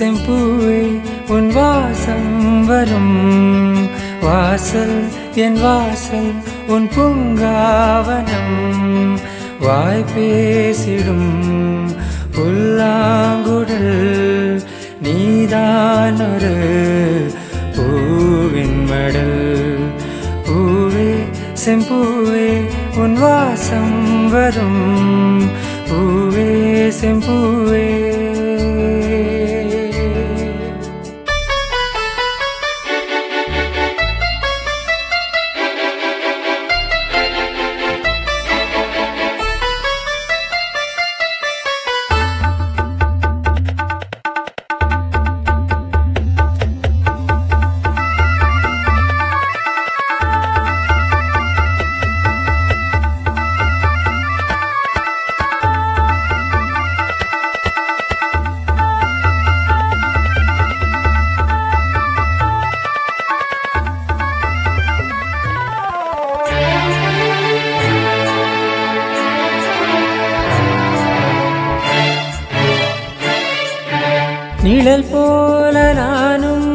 செம்பூவே உன் வாசம் வரும் வாசல் என் வாசல் உன் பூங்காவனம் வாய் பேசிடும் புல்லாங்குழல் நீதான் ஒரு பூவின் மடல் பூவே செம்பூவே உன் வாசம் வரும் பூவே செம்பூவே நிழல் போல நானும்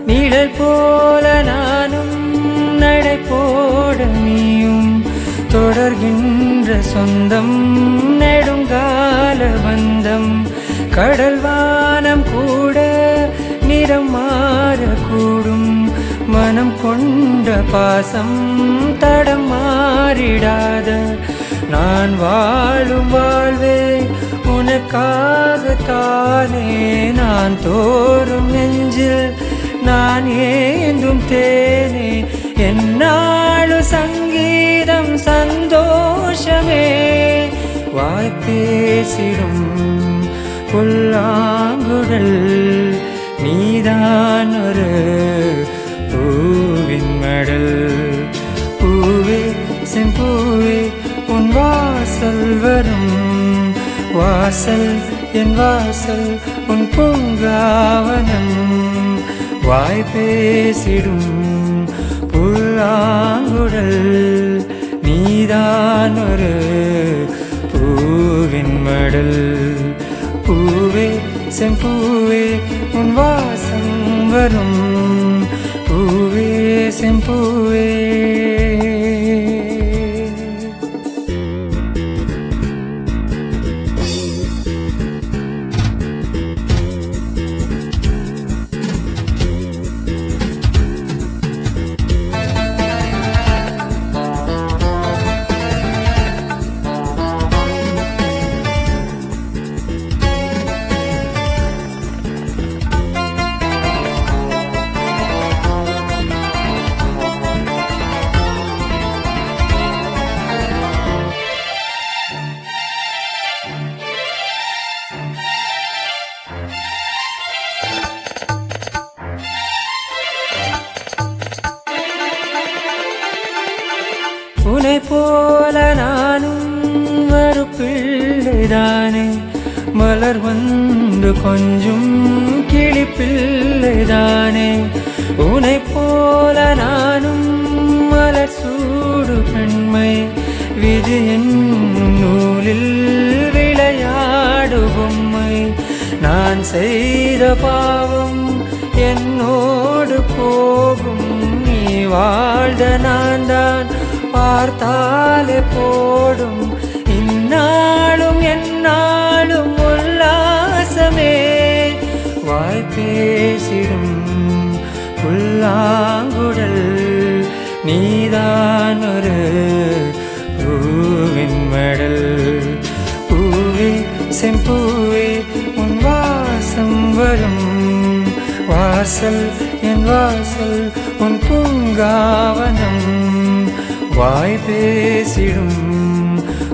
நிழல் போல நானும் நடை போட நீயும் தொடர்கின்ற சொந்தம் நெடுங்கால பந்தம் கடல் வானம் கூட நிறம் மாறக்கூடும் மனம் கொண்ட பாசம் தடம் மாறிடாத நான் வாழும் வாழ்வே உனக்காகத்தானே நான் தோறும் நெஞ்சில் நான் ஏந்தும் தேனே என்னாலும் சங்கீதம் சந்தோஷமே வாய் பேசிடும் புல்லாங்குழல் நீதான் ஒரு பூவின் மடல் பூவே செம்பூவே உன் வாசல் வரும் வாசல் என் வாசல் உன் பூங்காவனம் வாய் பேசிடும் புல்லாங்குழல் நீதான் ஒரு பூவின் மடல் பூவே செம்பூவே உன் வாசம் வரும் பூவே செம்பூவே உன்னை போல நானும் ஒரு பிள்ளைதானே மலர் வந்து கொஞ்சம் கிளி பிள்ளைதானே உன்னை போல நானும் மலர் சூடு பெண்மை விதி என்னும் நூலில் விளையாடு பொம்மை நான் செய்த பாவம் என்னோடு போகும் நீ வாழ்ந்த நான் தான் பார்த்தாலே போடும் இந்நாளும் எந்நாளும் உல்லாசமே வாய் பேசிடும் புல்லாங்குழல் நீதான் ஒரு பூவின் மடல் பூவே செம்பூவே உன் வாசம் வரும் வாசல் என் வாசல் உன் பூங்காவனம் வாய் பேசிடும்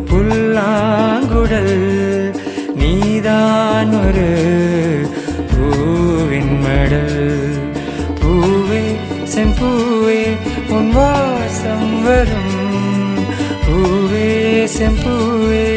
புல்லாங்குழல் நீதான் ஒரு பூவின் மடல் பூவே செம்பூவே உன் வாசம் வரும் பூவே செம்பூவே